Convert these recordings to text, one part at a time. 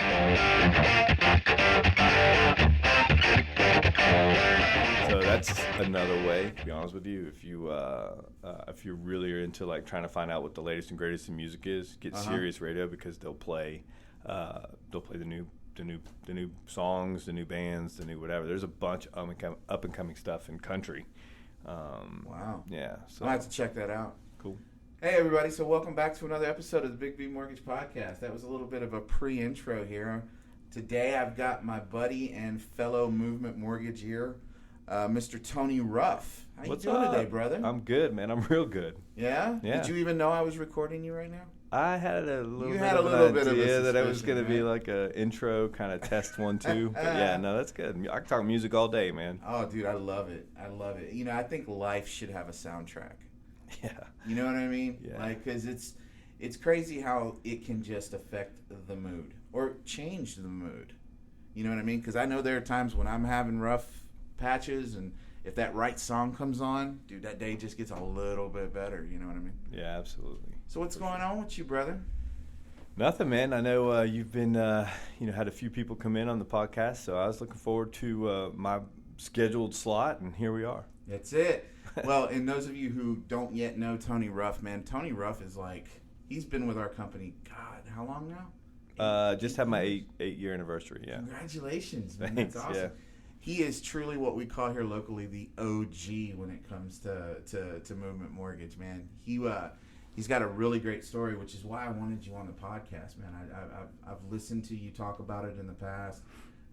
So that's another way, to be honest with you. If you really are into like trying to find out what the latest and greatest in music is, get Sirius Radio, because they'll play the new songs, the new bands, the new whatever. There's a bunch of up and coming stuff in country. Wow. Yeah. So I'll have to check that out. cool. Hey, everybody. So welcome back to another episode of the Big B Mortgage Podcast. That was a little bit of a pre-intro here. Today I've got my buddy and fellow Movement Mortgageer, Mr. Tony Ruff. How What's you doing up? today, brother? I'm good, man. I'm real good. Yeah? Yeah. Did you even know I was recording you right now? I had a little You bit had of a little an bit of a idea that it was suspicion, going to be right? like a intro kind of test 1, 2. But yeah, no, that's good. I can talk music all day, man. Oh, dude, I love it. I love it. You know, I think life should have a soundtrack. Yeah. You know what I mean? Yeah. Like, because it's crazy how it can just affect the mood or change the mood. You know what I mean? Because I know there are times when I'm having rough patches, and if that right song comes on, dude, that day just gets a little bit better. You know what I mean? Yeah, absolutely. So what's going on with you, brother? Nothing, man. I know you've been, had a few people come in on the podcast, so I was looking forward to my scheduled slot, and here we are. That's it. Well, and those of you who don't yet know Tony Ruff, man, Tony Ruff is like, he's been with our company, God, how long now? Just had my 8-year anniversary, yeah. Congratulations, man. Thanks, That's awesome. yeah. He is truly what we call here locally the O.G. when it comes to Movement Mortgage, man. He's got a really great story, which is why I wanted you on the podcast, man. I've listened to you talk about it in the past,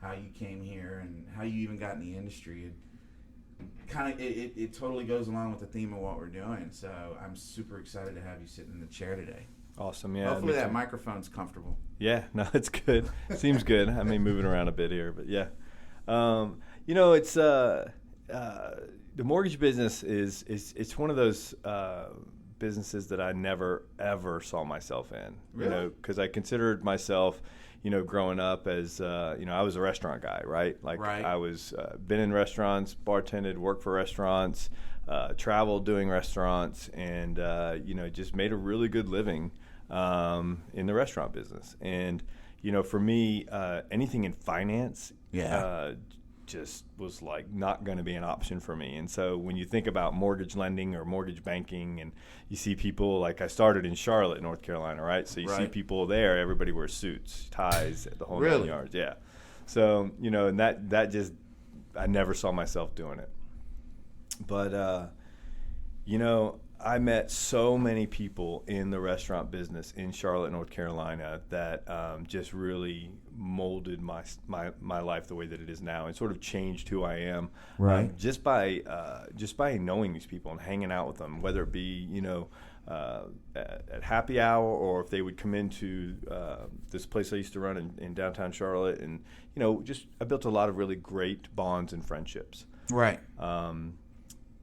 how you came here and how you even got in the industry. It totally goes along with the theme of what we're doing. So I'm super excited to have you sitting in the chair today. Awesome, yeah. Hopefully that microphone's comfortable. Yeah, no, it's good. Seems good. I mean, moving around a bit here, but yeah. It's the mortgage business is one of those businesses that I never ever saw myself in. Really? Because I considered myself, growing up as I was a restaurant guy, right? Like Right. I was been in restaurants, bartended, worked for restaurants, traveled doing restaurants, and just made a really good living in the restaurant business. And for me, anything in finance, just was like not going to be an option for me. And so when you think about mortgage lending or mortgage banking, and you see people, like I started in Charlotte, North Carolina, right? So you see people there, everybody wears suits, ties, the whole 9 yards. Yeah. So, and that just, I never saw myself doing it. But, I met so many people in the restaurant business in Charlotte, North Carolina, that just really molded my life the way that it is now, and sort of changed who I am. Right. Just by knowing these people and hanging out with them, whether it be at happy hour, or if they would come into this place I used to run in downtown Charlotte, and I built a lot of really great bonds and friendships. Right.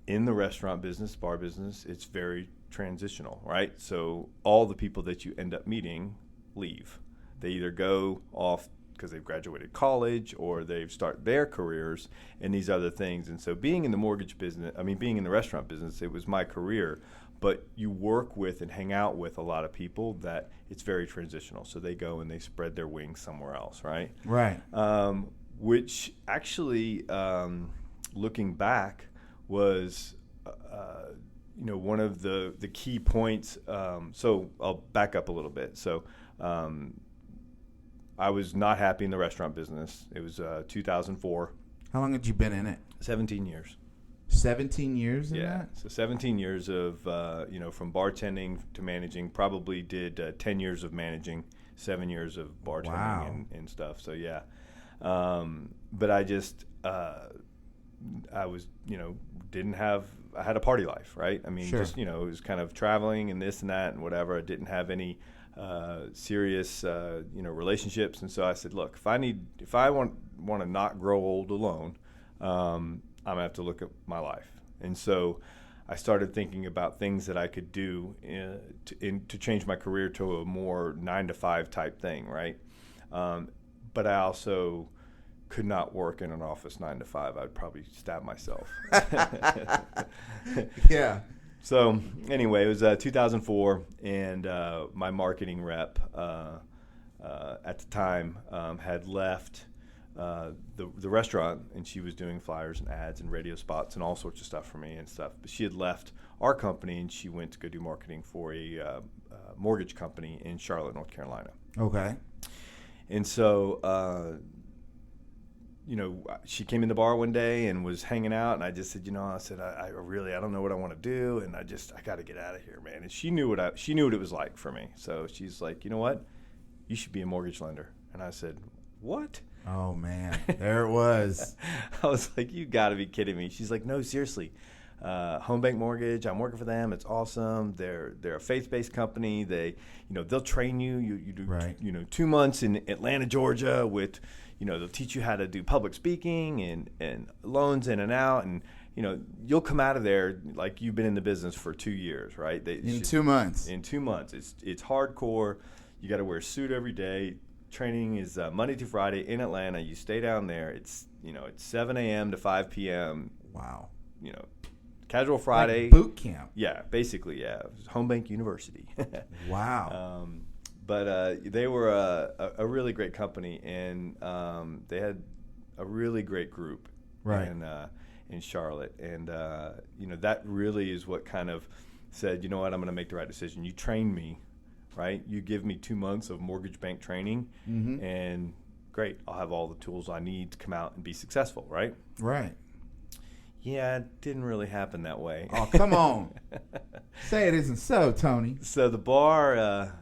In the restaurant business, bar business, it's very transitional, right? So all the people that you end up meeting leave. They either go off because they've graduated college, or they've started their careers in these other things. And so being in the mortgage business, being in the restaurant business, it was my career. But you work with and hang out with a lot of people that it's very transitional. So they go and they spread their wings somewhere else, right? Right. Which actually, looking back, was one of the key points. So I'll back up a little bit. So I was not happy in the restaurant business. It was 2004. How long had you been in it? 17 years. 17 years in Yeah. that? So 17 years of, from bartending to managing. Probably did 10 years of managing, 7 years of bartending. Wow. and stuff. So, yeah. But I just, I was, I had a party life, right? Sure. Just, it was kind of traveling and this and that and whatever. I didn't have any serious, relationships. And so I said, look, if I want to not grow old alone, I'm going to have to look at my life. And so I started thinking about things that I could do to change my career to a more 9-to-5 type thing, right? But I also could not work in an office 9 to 5. I'd probably stab myself. Yeah. So anyway, it was 2004, and my marketing rep at the time had left the restaurant, and she was doing flyers and ads and radio spots and all sorts of stuff for me and stuff. But she had left our company, and she went to go do marketing for a mortgage company in Charlotte, North Carolina. Okay. And so, she came in the bar one day and was hanging out, and I just said, I don't know what I want to do, and I got to get out of here, man. And she knew what it was like for me. So she's like, you know what? You should be a mortgage lender. And I said, what? Oh, man. There it was. I was like, you got to be kidding me. She's like, no, seriously. Home Bank Mortgage, I'm working for them. It's awesome. They're a faith-based company. They'll train you. You do right. 2 months in Atlanta, Georgia with, they'll teach you how to do public speaking and loans in and out. And, you'll come out of there like you've been in the business for 2 years, right? In 2 months. In 2 months. It's hardcore. You got to wear a suit every day. Training is Monday through Friday in Atlanta. You stay down there. It's 7 a.m. to 5 p.m. Wow. Casual Friday. Like boot camp. Yeah, basically, yeah. It was Home Bank University. Wow. But they were a really great company, and they had a really great group right. in Charlotte. And, that really is what kind of said, you know what, I'm going to make the right decision. You train me, right? You give me 2 months of mortgage bank training, mm-hmm. and great, I'll have all the tools I need to come out and be successful, right? Right. Yeah, it didn't really happen that way. Oh, come on. Say it isn't so, Tony. So the bar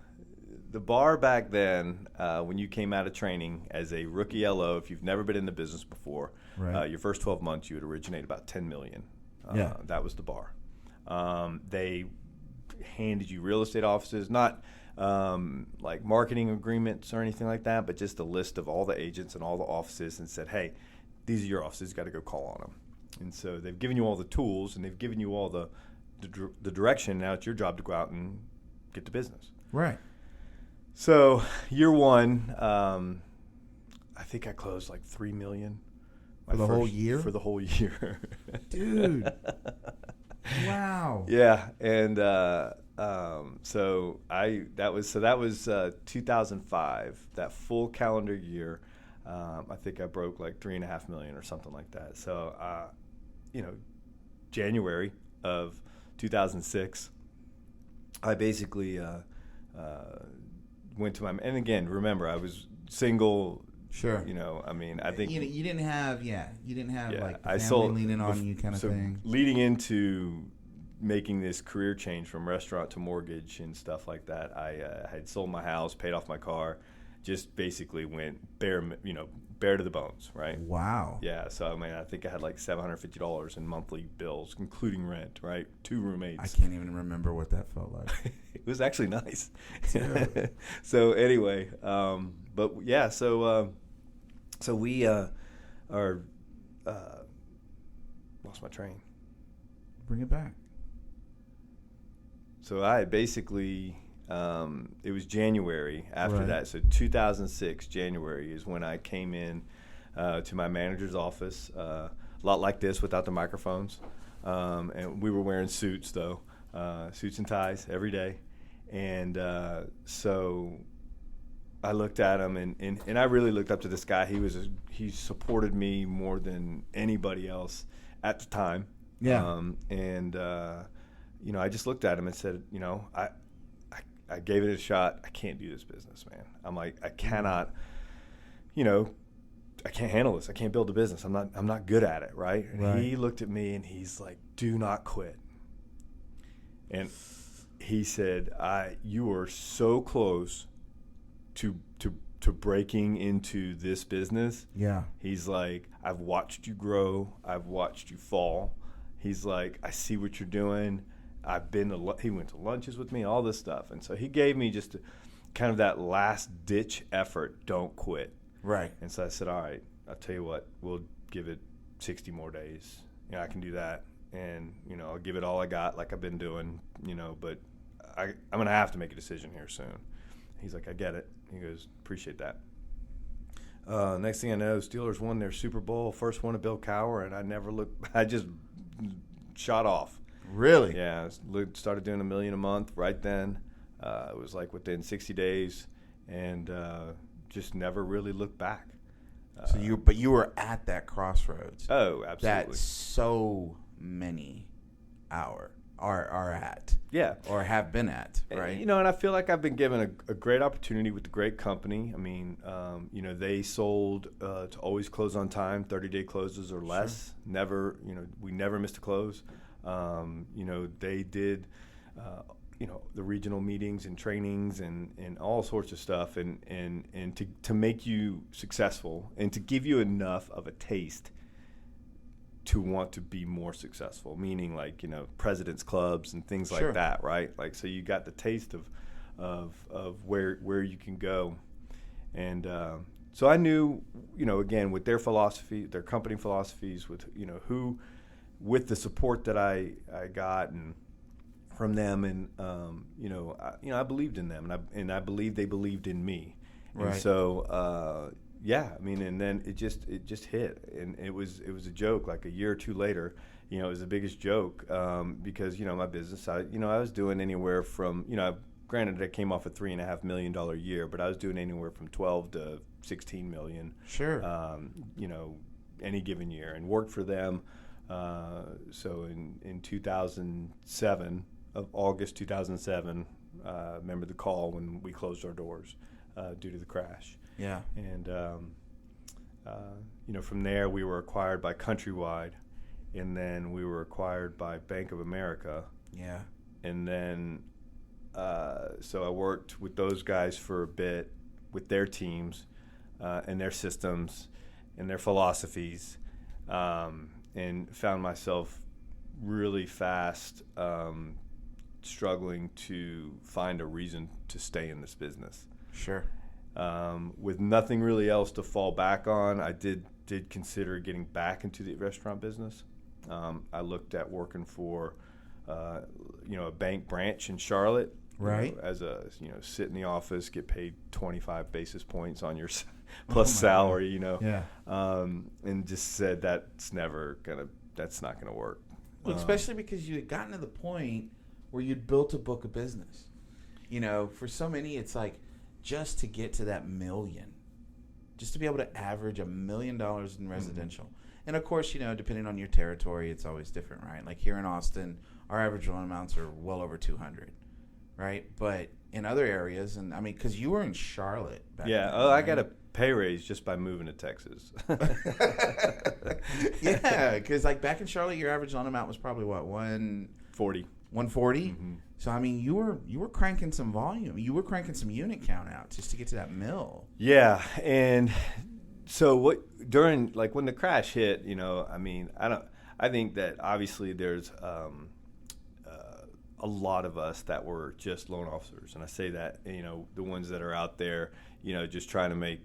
back then, when you came out of training as a rookie LO, if you've never been in the business before, right. Your first 12 months, you would originate about $10 million. Yeah. That was the bar. They handed you real estate offices, not like marketing agreements or anything like that, but just a list of all the agents and all the offices, and said, hey, these are your offices, you got to go call on them. And so they've given you all the tools, and they've given you all the direction. Now it's your job to go out and get the business. Right. So year one, I think I closed like $3 million. For the whole year? For the whole year. Dude. Wow. Yeah, and so that was 2005. That full calendar year, I think I broke like $3.5 million or something like that. So, January of 2006, I basically went to my, and again, remember, I was single. Sure. I think you didn't have like the I family leaning on you kind of so thing. Leading into making this career change from restaurant to mortgage and stuff like that, I had sold my house, paid off my car, just basically went bare to the bones, right? Wow. Yeah. So I think I had like $750 in monthly bills, including rent, right? 2 roommates. I can't even remember what that felt like. It was actually nice. So anyway, but yeah, so we are lost my train. Bring it back. So I basically it was January after right. that. So 2006 January is when I came in to my manager's office, a lot like this without the microphones, and we were wearing suits though, suits and ties every day, and so I looked at him and I really looked up to this guy. He supported me more than anybody else at the time. Yeah. I just looked at him and said, I gave it a shot. I can't do this business, man. I'm like, I cannot, I can't handle this. I can't build a business. I'm not good at it, right? And he looked at me and he's like, do not quit. And he said, you are so close to breaking into this business. Yeah. He's like, I've watched you grow. I've watched you fall. He's like, I see what you're doing. He went to lunches with me, all this stuff. And so he gave me just kind of that last ditch effort. Don't quit. Right. And so I said, all right, I'll tell you what, we'll give it 60 more days. I can do that. And, I'll give it all I got like I've been doing, but I'm going to have to make a decision here soon. He's like, I get it. He goes, appreciate that. Next thing I know, Steelers won their Super Bowl, first one to Bill Cowher, and I never looked. I just shot off. Really? Yeah. Started doing $1 million a month right then. It was like within 60 days, and just never really looked back. But you were at that crossroads. Oh, absolutely. That so many are at. Yeah. Or have been at, right? And I feel like I've been given a great opportunity with a great company. I mean, they sold to always close on time, 30-day closes or less. Sure. Never, we never missed a close. They did, the regional meetings and trainings and all sorts of stuff and to make you successful and to give you enough of a taste to want to be more successful, meaning like, president's clubs and things like Sure. that, right? Like, so you got the taste of where you can go. And so I knew, again, with their philosophy, their company philosophies, with, with the support that I got and from them, and, I believed in them, and I believed they believed in me. Right. And so, and then it just hit, and it was a joke. Like a year or two later, it was the biggest joke because my business, I was doing anywhere from granted I came off a $3.5 million year, but I was doing anywhere from 12 to 16 million. Sure. Any given year, and worked for them. So in 2007, of August 2007, remember the call when we closed our doors due to the crash. Yeah. And, from there we were acquired by Countrywide, and then we were acquired by Bank of America. Yeah. And then, so I worked with those guys for a bit with their teams and their systems and their philosophies, and found myself really fast struggling to find a reason to stay in this business. Sure. With nothing really else to fall back on, I did consider getting back into the restaurant business. I looked at working for, a bank branch in Charlotte. Right. As sit in the office, get paid 25 basis points on your plus salary, God. Yeah. And just said that's not going to work. Well, especially because you had gotten to the point where you'd built a book of business. For so many, it's like, just to get to that million, just to be able to average $1 million in residential. Mm-hmm. And of course, depending on your territory, it's always different, right? Like here in Austin, our average loan amounts are well over 200, right? But in other areas, and I mean, because you were in Charlotte back then, I right? got a pay raise just by moving to Texas. Yeah, because like back in Charlotte, your average loan amount was probably what, 140. 140? Mm-hmm. So I mean, you were cranking some volume. You were cranking some unit count out just to get to that mill. Yeah, and so when the crash hit, I think that obviously there's a lot of us that were just loan officers, and I say that the ones that are out there, just trying to make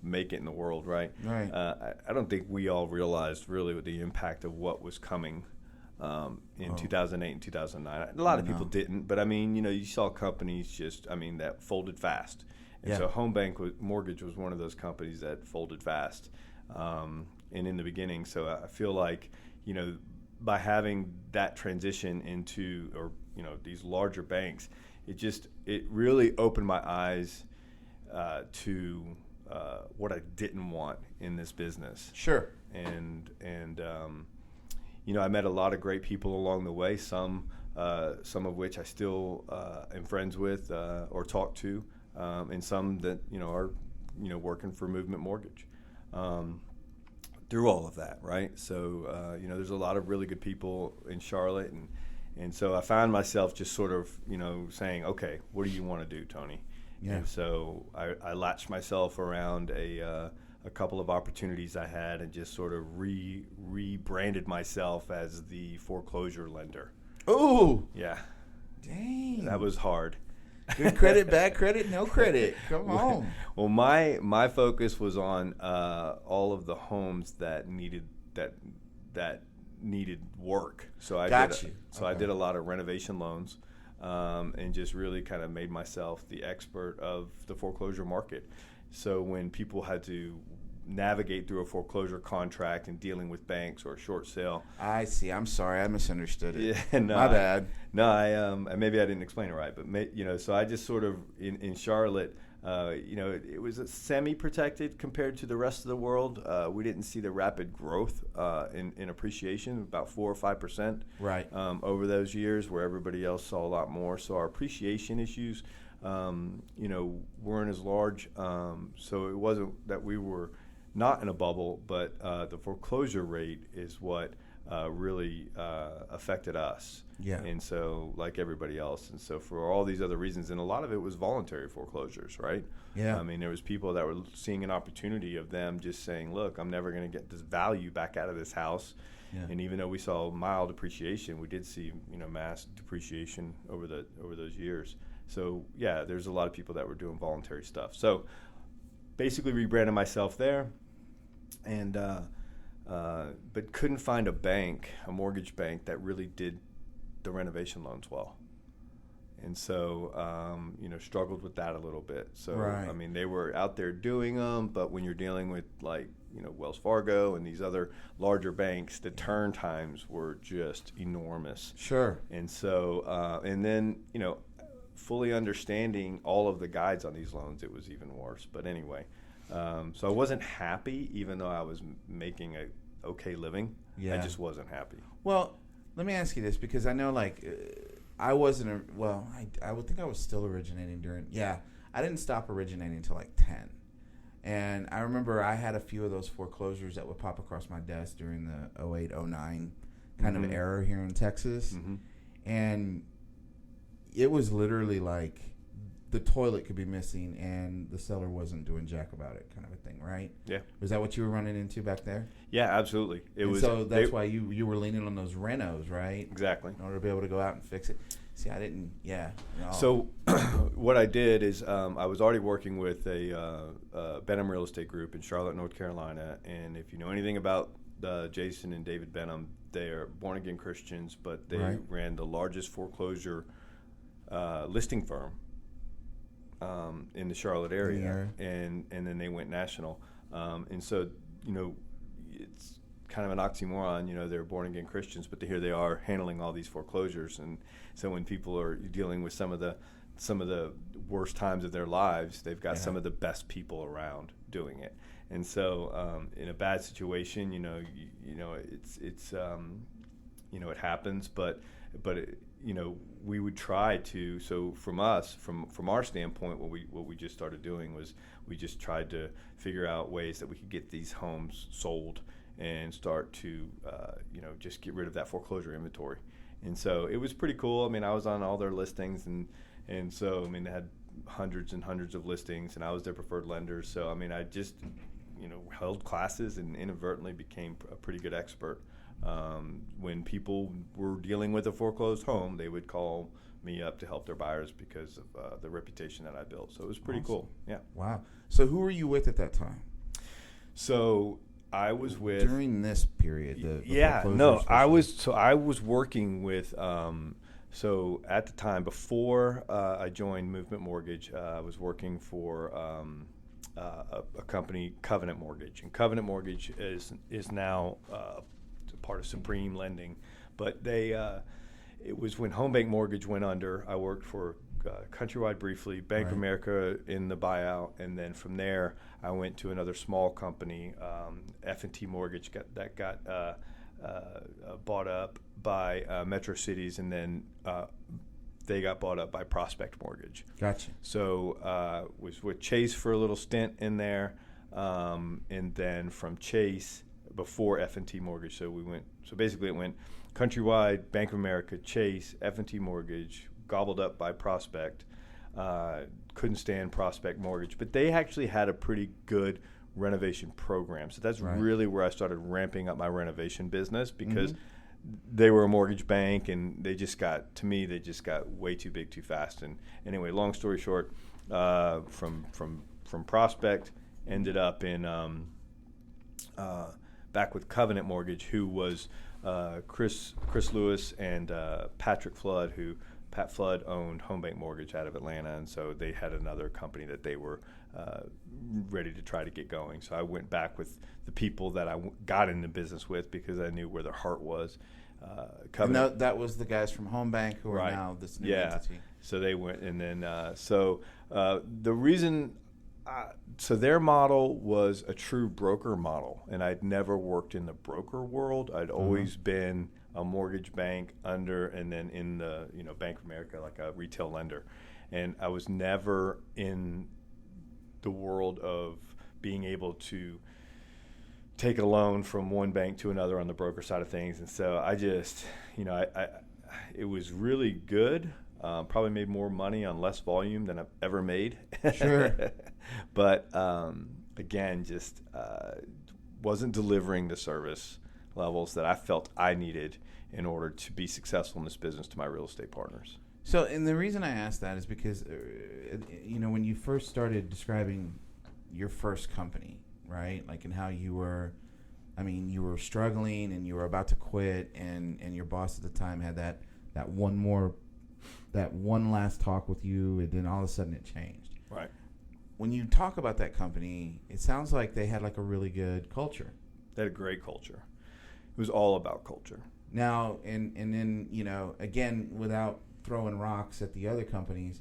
make it in the world, right? Right. I don't think we all realized really the impact of what was coming. In 2008 and 2009. A lot of people didn't, but you saw companies that folded fast. And so Home Bank Mortgage was one of those companies that folded fast. And in the beginning, so I feel like, by having that transition into, these larger banks, it really opened my eyes to what I didn't want in this business. Sure. And I met a lot of great people along the way, some of which I still am friends with or talk to, and some that, are, working for Movement Mortgage through all of that, right? So, there's a lot of really good people in Charlotte, and so I found myself just sort of, saying, okay, what do you want to do, Tony? Yeah. And so I latched myself around a couple of opportunities I had and just sort of rebranded myself as the foreclosure lender. Oh, yeah. Dang. That was hard. Good credit, bad credit, no credit. Come on. Well, my focus was on all of the homes that needed work. So I did a lot of renovation loans, and just really kind of made myself the expert of the foreclosure market. So when people had to navigate through a foreclosure contract and dealing with banks or a short sale. I see. I'm sorry. I misunderstood it. Yeah, no, my bad. No, maybe I didn't explain it right, but so I just sort of in Charlotte, It was a semi-protected compared to the rest of the world. We didn't see the rapid growth in appreciation, about 4 or 5%, right, over those years, where everybody else saw a lot more. So our appreciation issues, weren't as large. So it wasn't that we were not in a bubble, but the foreclosure rate is what really affected us. Yeah. And so, like everybody else, and so for all these other reasons, and a lot of it was voluntary foreclosures, right? Yeah. I mean, there was people that were seeing an opportunity of them just saying, look, I'm never going to get this value back out of this house. Yeah. And even though we saw mild appreciation, we did see, mass depreciation over those years. So yeah, there's a lot of people that were doing voluntary stuff. So basically rebranded myself there, and but couldn't find a mortgage bank that really did the renovation loans well. And so, struggled with that a little bit. So, right. I mean, they were out there doing them, but when you're dealing with Wells Fargo and these other larger banks, the turn times were just enormous. Sure. And so, and then, fully understanding all of the guides on these loans, it was even worse. But anyway, so I wasn't happy, even though I was making a okay living. Yeah. I just wasn't happy. Well, let me ask you this, because I know I wasn't, I would think I was still originating I didn't stop originating until 10. And I remember I had a few of those foreclosures that would pop across my desk during the 08, 09 kind of era here in Texas. Mm-hmm. And it was literally the toilet could be missing and the seller wasn't doing jack about it, kind of a thing, right? Yeah. Was that what you were running into back there? Yeah, absolutely. So that's why you were leaning on those renos, right? Exactly. In order to be able to go out and fix it. See, I didn't, So what I did is I was already working with a Bentham real estate group in Charlotte, North Carolina. And if you know anything about Jason and David Bentham, they are born-again Christians, but they ran the largest foreclosure listing firm in the Charlotte area, and then they went national, and so it's kind of an oxymoron. They're born again Christians, but here they are handling all these foreclosures, and so when people are dealing with some of the worst times of their lives, they've got some of the best people around doing it, and so in a bad situation, it's it happens, but we would try to. So from our standpoint, what we just started doing was we just tried to figure out ways that we could get these homes sold and start to just get rid of that foreclosure inventory. And so it was pretty cool. I mean, I was on all their listings, and so they had hundreds and hundreds of listings, and I was their preferred lender. So I mean, I just held classes and inadvertently became a pretty good expert. When people were dealing with a foreclosed home, they would call me up to help their buyers because of the reputation that I built. So it was pretty cool. Yeah. Wow. So who were you with at that time? So I was with during this period. I was working with. So at the time before I joined Movement Mortgage, I was working for a company, Covenant Mortgage, and Covenant Mortgage is now part of Supreme Lending, but it was when Home Bank Mortgage went under. I worked for Countrywide briefly, Bank of America in the buyout, and then from there I went to another small company, F&T Mortgage, that got bought up by Metro Cities, and then they got bought up by Prospect Mortgage. Gotcha. So was with Chase for a little stint in there, and then from Chase before F&T Mortgage. So basically it went Countrywide, Bank of America, Chase, F&T Mortgage, gobbled up by Prospect. Couldn't stand Prospect Mortgage, but they actually had a pretty good renovation program. So that's really where I started ramping up my renovation business, because they were a mortgage bank, and they just got way too big too fast. And anyway, long story short, from Prospect, ended up in back with Covenant Mortgage, who was Chris Lewis and Patrick Flood, who Pat Flood owned Home Bank Mortgage out of Atlanta, and so they had another company that they were ready to try to get going. So I went back with the people that I got into business with, because I knew where their heart was. And that was the guys from Home Bank who are now this new entity. So they went, and then the reason. So their model was a true broker model, and I'd never worked in the broker world. I'd always been a mortgage bank under, and then in the Bank of America, like a retail lender, and I was never in the world of being able to take a loan from one bank to another on the broker side of things. And so I just, it was really good. Probably made more money on less volume than I've ever made. Sure. But again, just wasn't delivering the service levels that I felt I needed in order to be successful in this business to my real estate partners. So, and the reason I asked that is because, when you first started describing your first company, right? Like, and how you were struggling and you were about to quit, and your boss at the time had that one last talk with you, and then all of a sudden it changed. Right. When you talk about that company, it sounds like they had like a really good culture. They had a great culture. It was all about culture. Now, and then, again, without throwing rocks at the other companies,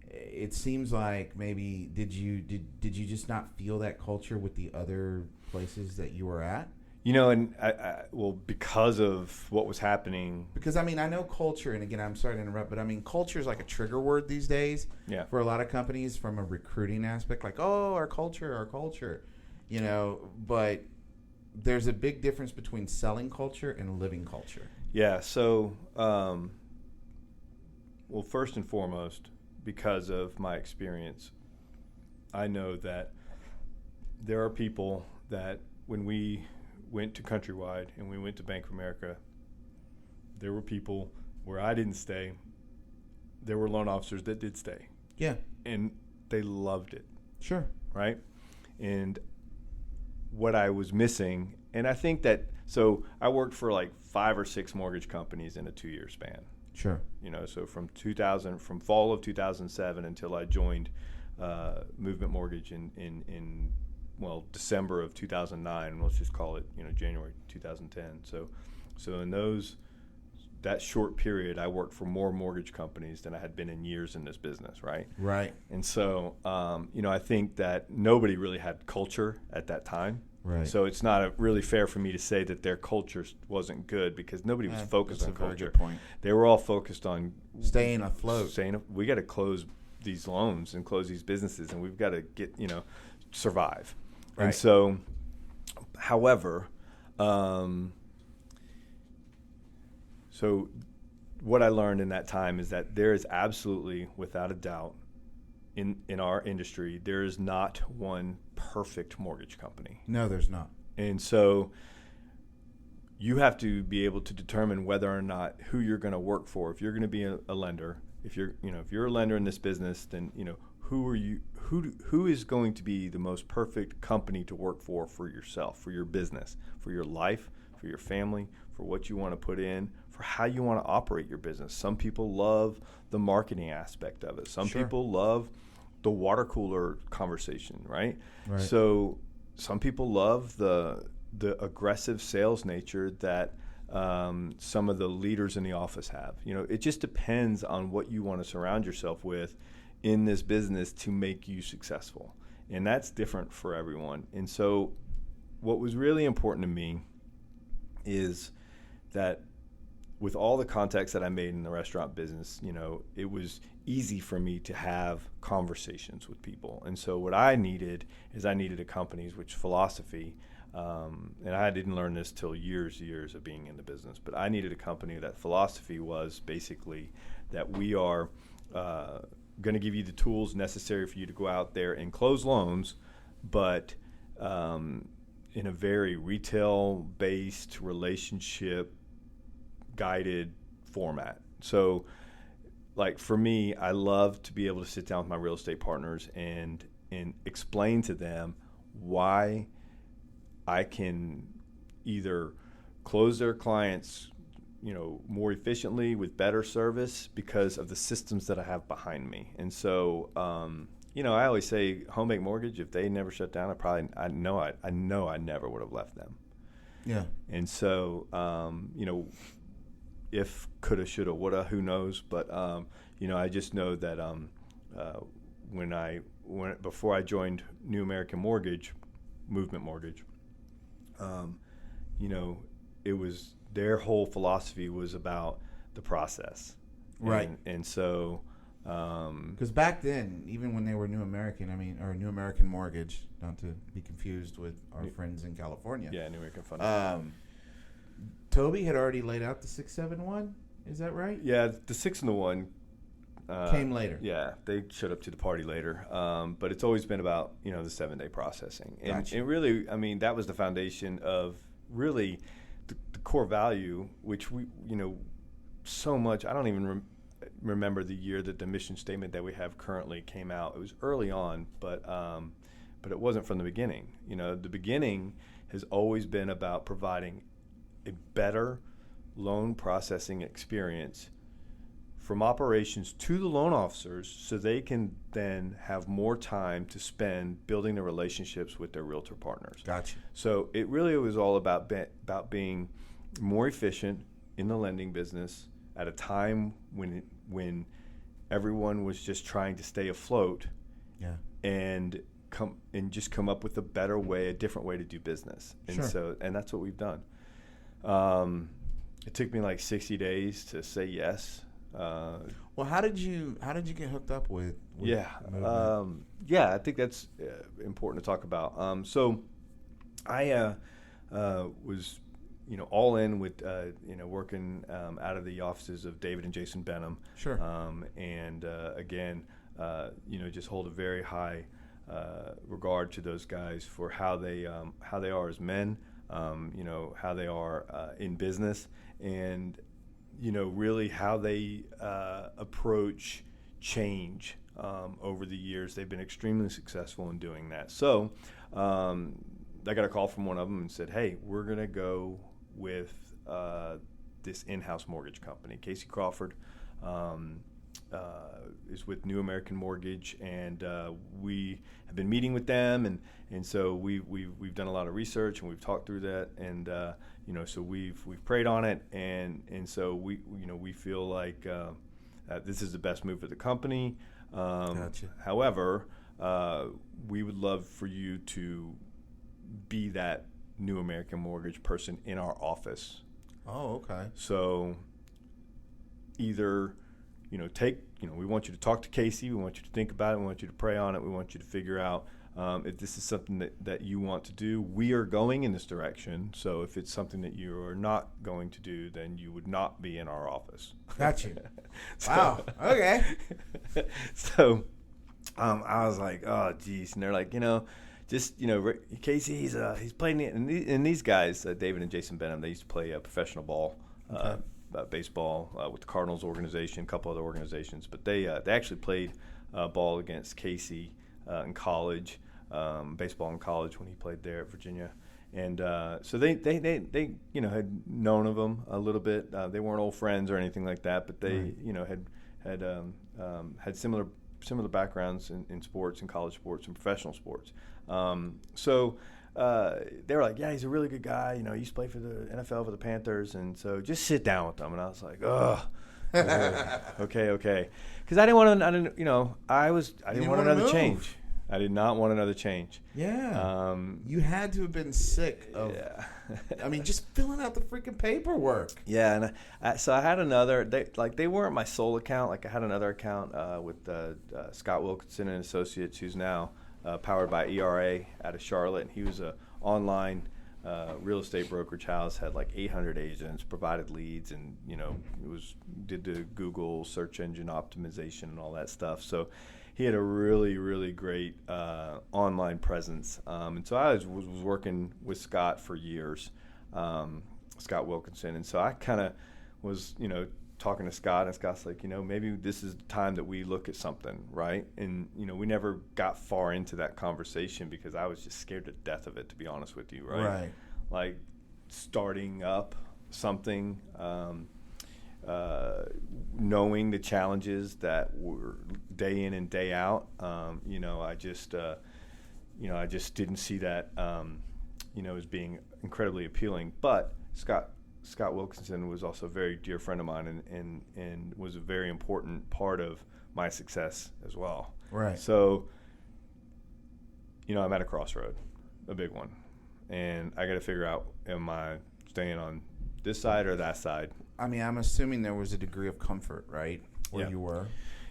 it seems like maybe did you just not feel that culture with the other places that you were at? And because of what was happening. Because, I know culture, and again, I'm sorry to interrupt, but culture is like a trigger word these days for a lot of companies from a recruiting aspect, like, oh, our culture, but there's a big difference between selling culture and living culture. Yeah, so, first and foremost, because of my experience, I know that there are people that when we went to Countrywide and we went to Bank of America, there were people where I didn't stay. There were loan officers that did stay. Yeah. And they loved it. Sure. Right? And what I was missing, and I think that, so I worked for like 5 or 6 mortgage companies in a 2-year span. Sure. So from fall of 2007 until I joined Movement Mortgage in December of 2009. Let's just call it, January 2010. So in that short period, I worked for more mortgage companies than I had been in years in this business, right? Right. And so, I think that nobody really had culture at that time. Right. So it's not really fair for me to say that their culture wasn't good because nobody was focused on culture. Point. They were all focused on staying afloat. We got to close these loans and close these businesses, and we've got to get, survive. Right. And so, however, so what I learned in that time is that there is absolutely, without a doubt, in our industry, there is not one perfect mortgage company. No, there's not. And so you have to be able to determine whether or not who you're going to work for. If you're going to be a lender, if you're a lender in this business, then who are you? Who is going to be the most perfect company to work for yourself, for your business, for your life, for your family, for what you want to put in, for how you want to operate your business. Some people love the marketing aspect of it. Some people love the water cooler conversation, right? So some people love the aggressive sales nature that some of the leaders in the office have. It just depends on what you want to surround yourself with in this business to make you successful. And that's different for everyone. And so what was really important to me is that with all the contacts that I made in the restaurant business, it was easy for me to have conversations with people. And so what I needed a company which philosophy, and I didn't learn this till years of being in the business, but I needed a company that philosophy was basically that we are going to give you the tools necessary for you to go out there and close loans, but in a very retail-based, relationship-guided format. So, like for me, I love to be able to sit down with my real estate partners and explain to them why I can either close their clients, more efficiently with better service because of the systems that I have behind me. And so, I always say Home Bank Mortgage, if they never shut down, I know I never would have left them. Yeah. And so, if coulda, shoulda, woulda, who knows? But, I just know that before I joined New American Mortgage, Movement Mortgage, it was their whole philosophy was about the process, right? And so, because back then, even when they were New American, or New American Mortgage, not to be confused with our friends in California. Yeah, New American Fund. Toby had already laid out the 671. Is that right? Yeah, the 6 and the 1 came later. Yeah, they showed up to the party later. But it's always been about the 7-day processing, and Gotcha. it really, that was the foundation of really the core value, which we so much. I don't even remember the year that the mission statement that we have currently came out. It was early on, but it wasn't from the beginning. The beginning has always been about providing a better loan processing experience from operations to the loan officers, so they can then have more time to spend building the relationships with their realtor partners. Gotcha. So it really was all about being more efficient in the lending business at a time when everyone was just trying to stay afloat. Yeah. And just come up with a different way to do business. And sure. And that's what we've done. It took me like 60 days to say yes. Well, how did you get hooked up with Movement? I think that's important to talk about. So I was all in with working out of the offices of David and Jason Bentham. Sure. And again, just hold a very high regard to those guys for how they are as men, how they are in business, and really how they approach change over the years. They've been extremely successful in doing that. So I got a call from one of them and said, hey, we're going to go with this in-house mortgage company. Casey Crawford is with New American Mortgage, and we have been meeting with them, and so we've done a lot of research, and we've talked through that, and so we've prayed on it, and so we feel like this is the best move for the company. Gotcha. However, we would love for you to be that New American Mortgage person in our office. Oh, okay. So either we want you to talk to Casey, we want you to think about it, we want you to pray on it, we want you to figure out if this is something that you want to do. We are going in this direction, so if it's something that you are not going to do, then you would not be in our office. Got you. Wow, okay. So I was like, oh, geez, and they're like, Casey, he's playing it, and these guys, David and Jason Bentham, they used to play professional ball, baseball with the Cardinals organization, a couple other organizations, but they actually played ball against Casey in college, baseball in college when he played there at Virginia, and so they had known of him a little bit. They weren't old friends or anything like that, but they had similar backgrounds in sports, in college sports and professional sports. So they were like, yeah, he's a really good guy. He used to play for the NFL for the Panthers, and so just sit down with them. And I was like, okay, because I didn't want another change. I did not want another change. Yeah. You had to have been sick of. Yeah. Just filling out the freaking paperwork. Yeah, and so I had another. They weren't my sole account. Like I had another account with Scott Wilkinson and Associates, who's now powered by ERA out of Charlotte, and he was a online real estate brokerage house, had like 800 agents, provided leads, and did the Google search engine optimization and all that stuff. So he had a really, really great online presence, and so I was working with Scott for years, Scott Wilkinson, and so I kind of was talking to Scott, and Scott's like, maybe this is the time that we look at something, right? And we never got far into that conversation because I was just scared to death of it, to be honest with you, right? Right. Like starting up something, knowing the challenges that were day in and day out. I just didn't see that, as being incredibly appealing. But Scott Scott Wilkinson was also a very dear friend of mine and was a very important part of my success as well. Right. So, I'm at a crossroad, a big one, and I got to figure out, am I staying on this side or that side? I mean, I'm assuming there was a degree of comfort, right, where you were?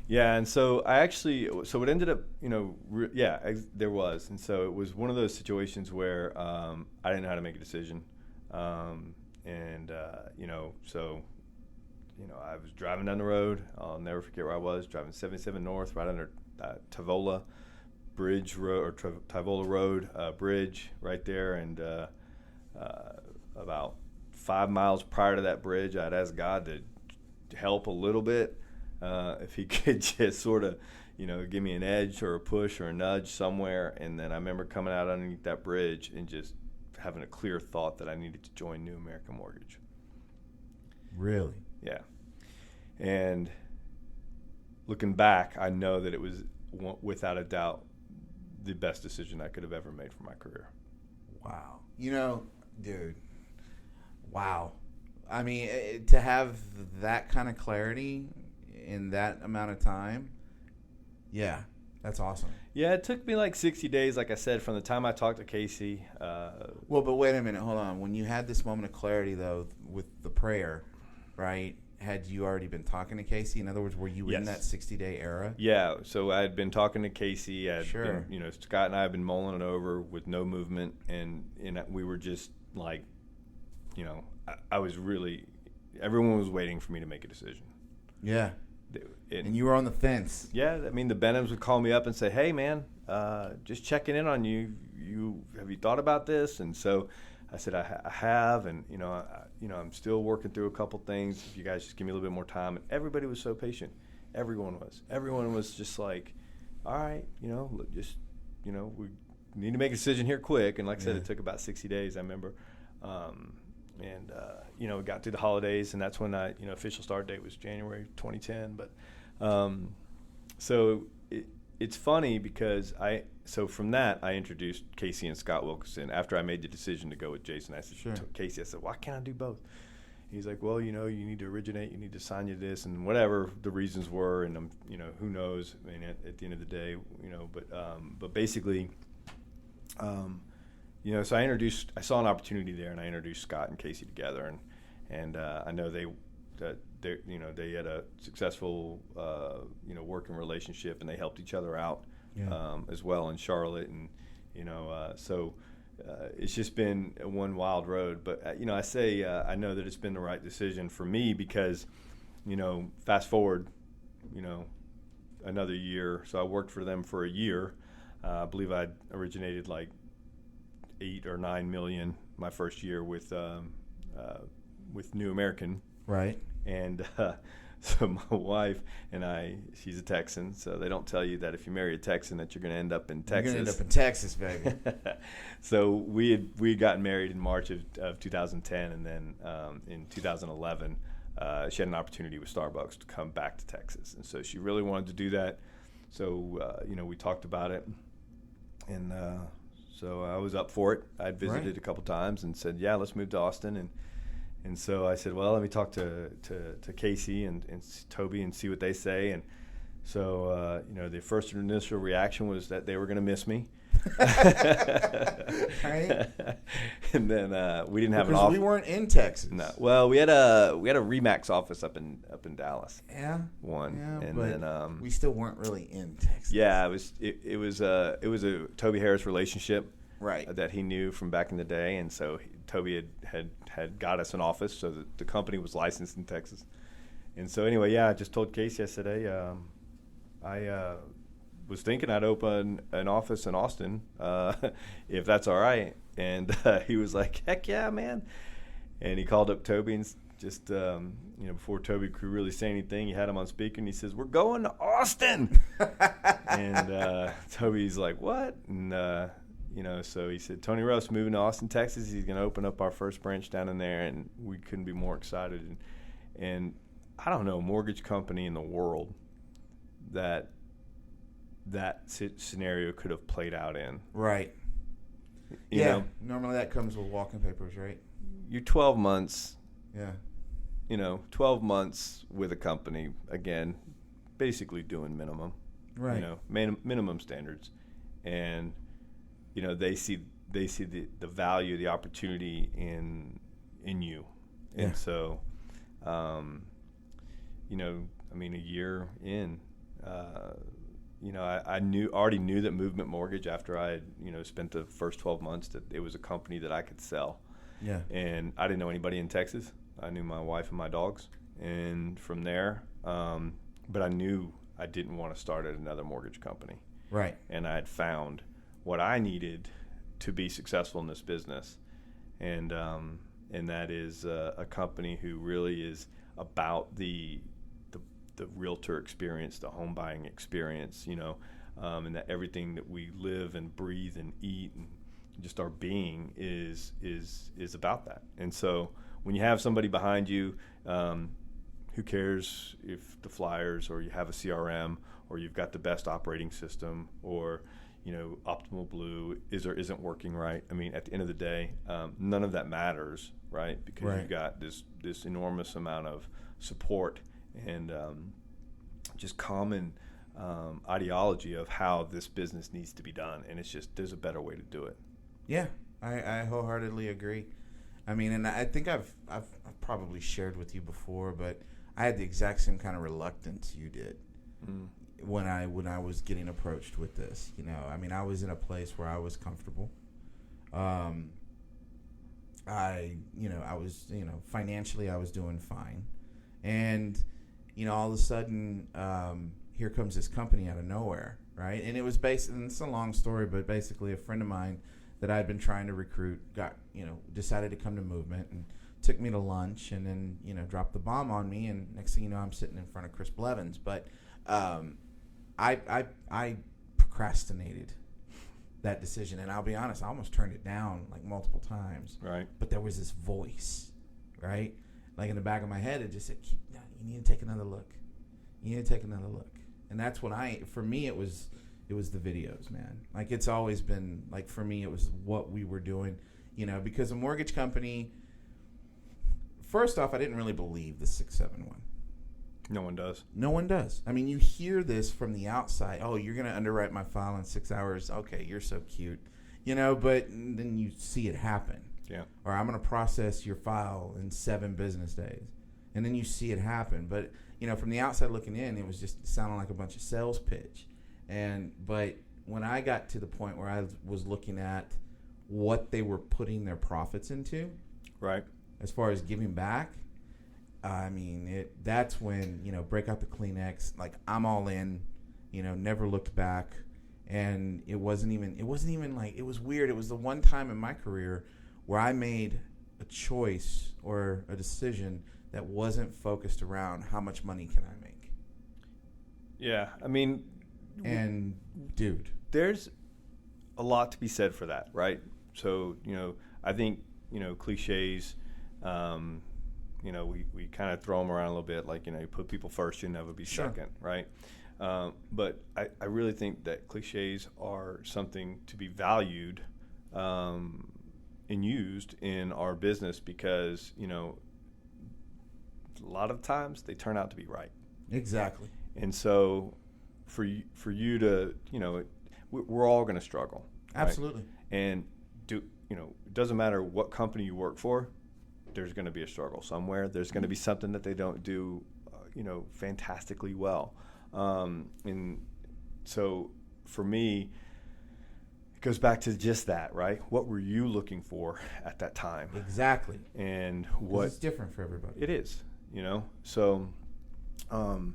Yeah, and so it ended up, there was. And so it was one of those situations where I didn't know how to make a decision. I was driving down the road. I'll never forget where I was, driving 77 North, right under Tavola Bridge Road, or Tavola Road Bridge right there. And about 5 miles prior to that bridge, I'd asked God to help a little bit. If he could just sort of, give me an edge or a push or a nudge somewhere. And then I remember coming out underneath that bridge and just having a clear thought that I needed to join New American Mortgage. Really? Yeah. And looking back, I know that it was, without a doubt, the best decision I could have ever made for my career. Wow. Dude, wow. I mean, to have that kind of clarity in that amount of time, yeah, that's awesome. Yeah, it took me like 60 days, like I said, from the time I talked to Casey. Well, but wait a minute, hold on. When you had this moment of clarity, though, with the prayer, right, had you already been talking to Casey? In other words, were you in that 60-day era? Yeah, so I had been talking to Casey. Sure. Scott and I had been mulling it over with no movement, and we were just like, I was really, everyone was waiting for me to make a decision. Yeah. And you were on the fence. Yeah, I mean, the Benthams would call me up and say, "Hey, man, just checking in on you. Have you thought about this?" And so I said, "I have, and I'm still working through a couple things. If you guys just give me a little bit more time." And everybody was so patient. Everyone was just like, "All right, we need to make a decision here quick." And like I said, it took about 60 days. I remember. We got through the holidays, and that's when official start date was January 2010. But so it's funny because from that I introduced Casey and Scott Wilkinson after I made the decision to go with Jason. I said to Casey, I said, "Why can't I do both?" He's like, "Well, you need to originate, you need to sign you this, and whatever the reasons were, and who knows? I mean, at the end of the day, but basically." So I saw an opportunity there, and I introduced Scott and Casey together, and I know they had a successful working relationship, and they helped each other out as well in Charlotte, and so it's just been one wild road. But I say I know that it's been the right decision for me because fast forward another year, so I worked for them for a year. I believe I originated like 8 or 9 million my first year with New American. Right. And so my wife and I, she's a Texan, so they don't tell you that if you marry a Texan that you're going to end up in Texas. You're going to end up in Texas, baby. So we had gotten married in March of 2010, and then in 2011 she had an opportunity with Starbucks to come back to Texas, and so she really wanted to do that. So we talked about it, and so I was up for it. I'd visited a couple times and said, "Yeah, let's move to Austin." And so I said, "Well, let me talk to Casey and Toby and see what they say." And so the first initial reaction was that they were going to miss me. Right. And then we didn't have an office. Because we weren't in Texas. No. Well, we had a Remax office up in Dallas. Yeah. And but then we still weren't really in Texas. Yeah, it was a Toby Harris relationship. Right. That he knew from back in the day, and so Toby had got us an office, so that the company was licensed in Texas. And so anyway, I just told Casey, I said, "Hey, I was thinking I'd open an office in Austin, if that's all right." And he was like, "Heck yeah, man!" And he called up Toby and just before Toby could really say anything, he had him on speaker and he says, "We're going to Austin." And Toby's like, "What?" And so he said, "Tony Ruff's moving to Austin, Texas. He's going to open up our first branch down in there," and we couldn't be more excited. And I don't know, mortgage company in the world that scenario could have played out in. Right. You know, normally that comes with walking papers, right? You're 12 months Yeah. 12 months with a company, again, basically doing minimum, Right. Minimum standards. And, they see the value, the opportunity in you. And Yeah. so, a year in, I already knew that Movement Mortgage, after I had, spent the first 12 months, that it was a company that I could sell. Yeah. And I didn't know anybody in Texas. I knew my wife and my dogs. And from there, but I knew I didn't want to start at another mortgage company. Right. And I had found what I needed to be successful in this business. And that is a company who really is about the realtor experience, the home buying experience, and that everything that we live and breathe and eat and just our being is about that. And so when you have somebody behind you, who cares if the flyers, or you have a CRM, or you've got the best operating system, or Optimal Blue is or isn't working right. I mean, at the end of the day, none of that matters, right? Because Right. you've got this enormous amount of support and just common ideology of how this business needs to be done. And it's just, there's a better way to do it. Yeah, I wholeheartedly agree. I mean, and I think I've probably shared with you before, but I had the exact same kind of reluctance you did when I was getting approached with this. I mean, I was in a place where I was comfortable. I was, financially I was doing fine, and all of a sudden, here comes this company out of nowhere, right? And it was and it's a long story, but basically a friend of mine that I'd been trying to recruit decided to come to Movement and took me to lunch, and then dropped the bomb on me, and next thing you know, I'm sitting in front of Chris Blevins. But I procrastinated that decision, and I'll be honest, I almost turned it down like multiple times. Right. But there was this voice, right? Like in the back of my head, it just said, "No, you need to take another look. You need to take another look." And that's what for me, it was the videos, man. Like, it's always been, like, for me, it was what we were doing, because a mortgage company, first off, I didn't really believe the 671. No one does. No one does. I mean, you hear this from the outside. Oh, you're going to underwrite my file in 6 hours. Okay, you're so cute. But then you see it happen. Yeah. Or I'm going to process your file in 7 business days. And then you see it happen. But, from the outside looking in, it was just sounding like a bunch of sales pitch. But when I got to the point where I was looking at what they were putting their profits into, right, as far as giving back, I mean, that's when, break out the Kleenex, like, I'm all in, never looked back. And it wasn't even like, it was weird. It was the one time in my career where I made a choice or a decision that wasn't focused around how much money can I make. Yeah, I mean, and dude, there's a lot to be said for that, right? So, I think, cliches, we kind of throw them around a little bit, like, you put people first, you never be Sure. second, right? But I really think that cliches are something to be valued and used in our business, because, a lot of times they turn out to be right. Exactly. And so for you to, we're all going to struggle. Right? Absolutely. And it doesn't matter what company you work for, there's going to be a struggle somewhere. There's going to be something that they don't do, fantastically well. And so for me, it goes back to just that, right? What were you looking for at that time? Exactly. And 'Cause what it's different for everybody. it is, So, and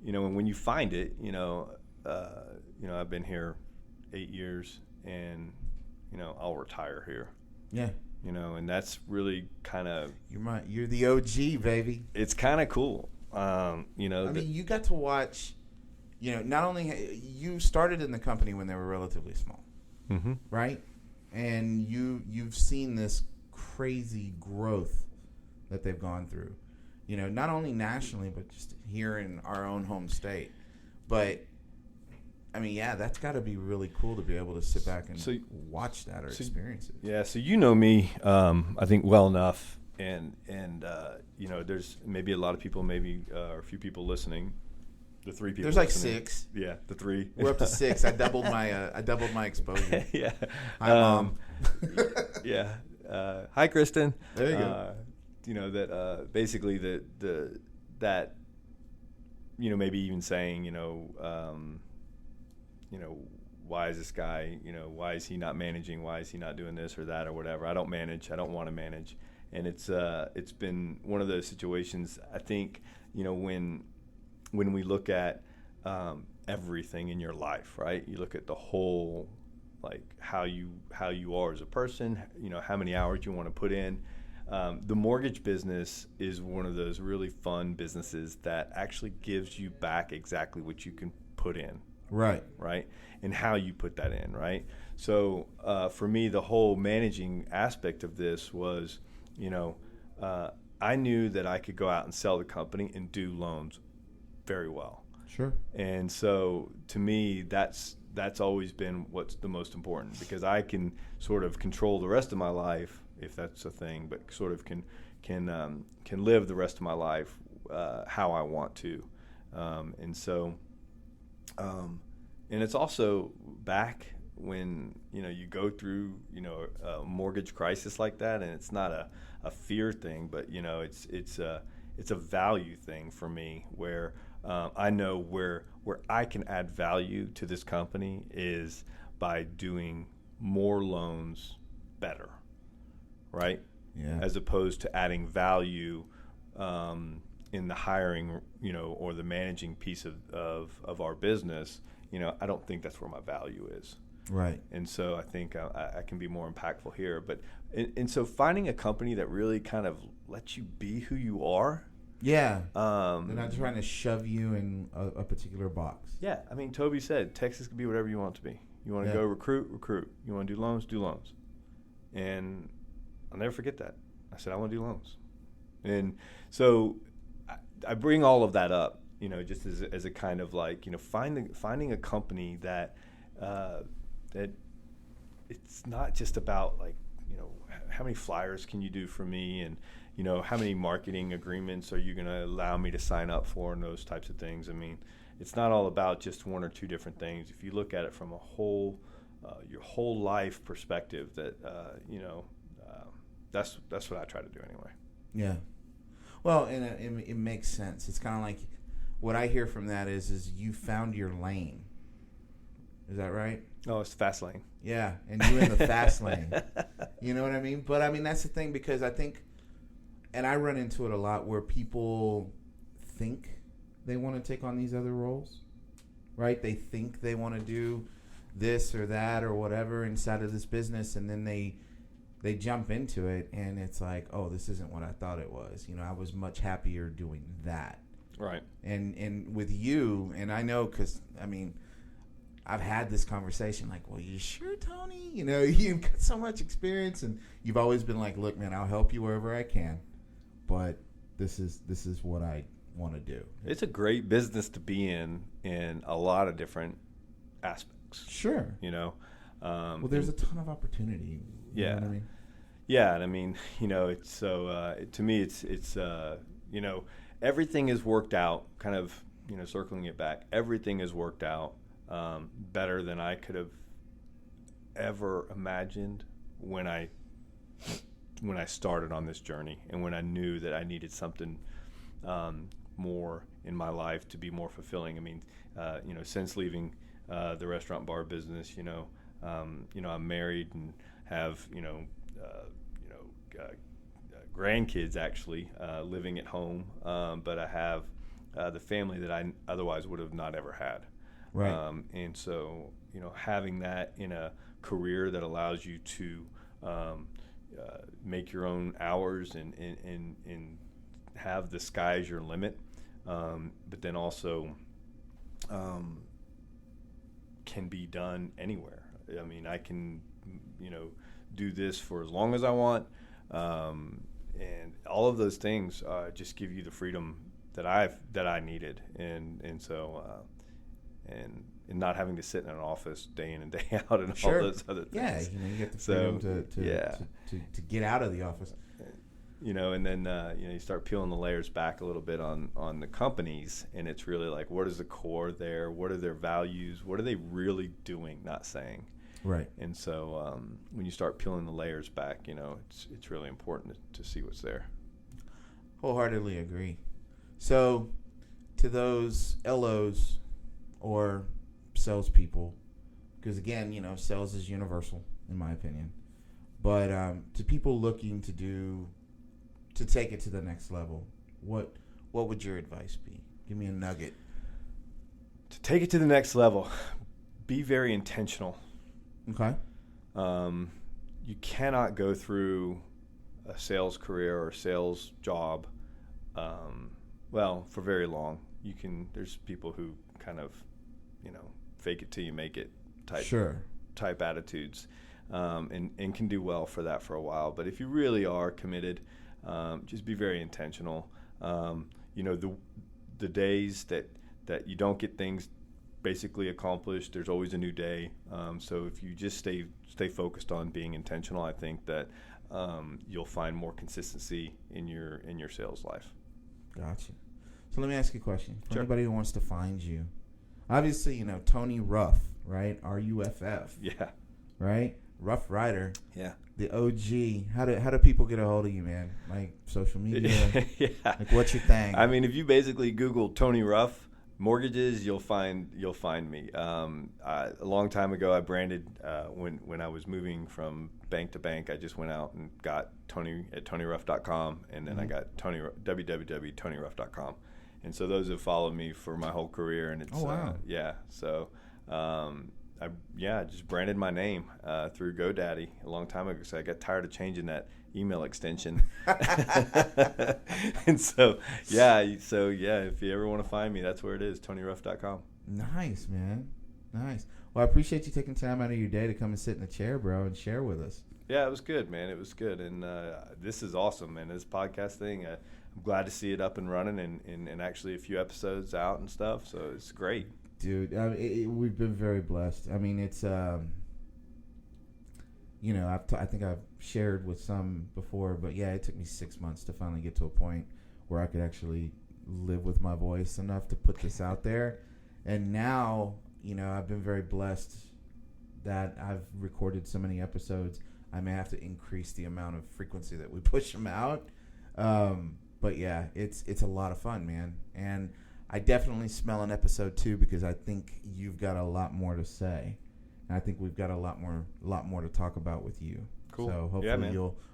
when you find it, I've been here 8 years, and I'll retire here. Yeah. And that's really kind of, You're the OG, baby. it's kind of cool. I mean, you got to watch, not only you started in the company when they were relatively small, mm-hmm. right? And you've seen this crazy growth that they've gone through, not only nationally, but just here in our own home state. But I mean, yeah, that's got to be really cool to be able to sit back and watch that or experience it. Yeah, so me, I think well enough there's maybe a lot of people, or a few people listening. The 3 people. There's like listening. 6. Yeah, the 3. We're up to 6. I doubled my exposure. Yeah. Hi, Mom. Yeah. Hi, Kristen. There you go. That basically that maybe even saying why is this guy, why is he not managing? Why is he not doing this or that or whatever? I don't manage. I don't want to manage. And it's been one of those situations. I think when we look at everything in your life, right? You look at the whole, like how you are as a person, how many hours you want to put in. The mortgage business is one of those really fun businesses that actually gives you back exactly what you can put in. Right. Right. And how you put that in. Right. So for me, the whole managing aspect of this was, I knew that I could go out and sell the company and do loans very well. Sure. And so to me, that's always been what's the most important, because I can sort of control the rest of my life, if that's a thing, but sort of can live the rest of my life how I want to. And it's also back when you go through a mortgage crisis like that, and it's not a fear thing, but it's a value thing for me, where I know where I can add value to this company is by doing more loans better, right? Yeah. As opposed to adding value in the hiring, or the managing piece of our business. I don't think that's where my value is. Right. And so I think I can be more impactful here. But and so finding a company that really kind of lets you be who you are. Yeah. They're not trying to shove you in a particular box. Yeah. I mean, Toby said Texas can be whatever you want it to be. You want to go recruit. You want to do loans, do loans. And I'll never forget that. I said, I want to do loans. And so I bring all of that up, just as a kind of like, finding a company that that it's not just about like, how many flyers can you do for me, and how many marketing agreements are you going to allow me to sign up for, and those types of things. I mean, it's not all about just one or two different things. If you look at it from a whole, your whole life perspective, that's what I try to do anyway. Yeah. Well, and it makes sense. It's kind of like what I hear from that is you found your lane. Is that right? Oh, it's the fast lane. Yeah, and you're in the fast lane. You know what I mean? But I mean, that's the thing, because I think, and I run into it a lot, where people think they want to take on these other roles, right? They think they want to do this or that or whatever inside of this business, and then they jump into it, and it's like, oh, this isn't what I thought it was. I was much happier doing that. Right. And with you, and I know, because, I mean, I've had this conversation like, well, you sure, Tony? You've got so much experience, and you've always been like, look, man, I'll help you wherever I can, but this is what I want to do. It's a great business to be in a lot of different aspects. Sure. Well, there's a ton of opportunity. You know what I mean? Yeah, and I mean, it's so to me, it's everything is worked out. Kind of, circling it back, everything is worked out better than I could have ever imagined when I started on this journey, and when I knew that I needed something more in my life to be more fulfilling. I mean, since leaving the restaurant bar business, I'm married and have grandkids actually living at home, but I have the family that I otherwise would have not ever had. Right. And so, having that in a career that allows you to make your own hours and have the sky as your limit, but then also can be done anywhere. I mean, I can, do this for as long as I want, and all of those things just give you the freedom that I needed, and so not having to sit in an office day in and day out and all those other things. Yeah, you get the freedom to get out of the office. And then you start peeling the layers back a little bit on the companies, and it's really like, what is the core there? What are their values? What are they really doing, not saying? Right. And so when you start peeling the layers back, it's really important to see what's there. Wholeheartedly agree. So to those LOs or salespeople, because again, sales is universal in my opinion, but to people looking to take it to the next level, what would your advice be? Give me a nugget. To take it to the next level, be very intentional. Okay. You cannot go through a sales career or sales job, for very long. There's people who kind of, fake it till you make it type attitudes, and can do well for that for a while. But if you really are committed, just be very intentional. The days that you don't get things basically accomplished, there's always a new day. So if you just stay focused on being intentional, I think that you'll find more consistency in your sales life. Gotcha. So let me ask you a question. For Sure. anybody who wants to find you, obviously, Tony Ruff, right? RUFF. Yeah. Right? Rough Rider. Yeah. The OG. How do people get a hold of you, man? Like social media? Yeah. Like what's your thing? I mean, if you basically Google Tony Ruff mortgages, you'll find me. A long time ago, I branded when I was moving from bank to bank. I just went out and got Tony at TonyRuff.com, and then I got www.TonyRuff.com. And so those have followed me for my whole career, and it's yeah. So I just branded my name through GoDaddy a long time ago. So I got tired of changing that email extension. And so if you ever want to find me, that's where it is, TonyRuff.com. Nice, man. Nice. Well, I appreciate you taking time out of your day to come and sit in the chair, bro, and share with us. Yeah, it was good, man. It was good. And this is awesome, man. This podcast thing, I'm glad to see it up and running and actually a few episodes out and stuff. So it's great. Dude, we've been very blessed. I mean, it's, I think I've shared with some before, but yeah, it took me 6 months to finally get to a point where I could actually live with my voice enough to put this out there. And now, I've been very blessed that I've recorded so many episodes. I may have to increase the amount of frequency that we push them out. But yeah, it's a lot of fun, man. And I definitely smell an episode 2 because I think you've got a lot more to say. And I think we've got a lot more to talk about with you. Cool. So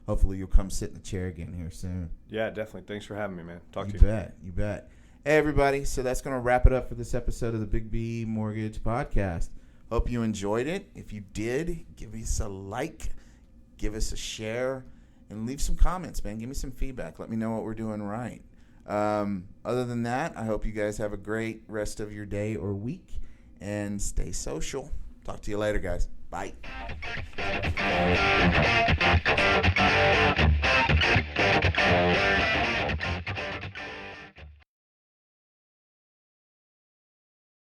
hopefully you'll come sit in the chair again here soon. Yeah, definitely. Thanks for having me, man. Talk to you. You bet. Hey, everybody. So that's going to wrap it up for this episode of the Big B Mortgage Podcast. Hope you enjoyed it. If you did, give us a like, give us a share, and leave some comments, man. Give me some feedback. Let me know what we're doing right. Other than that, I hope you guys have a great rest of your day or week, and stay social. Talk to you later, guys. Bye.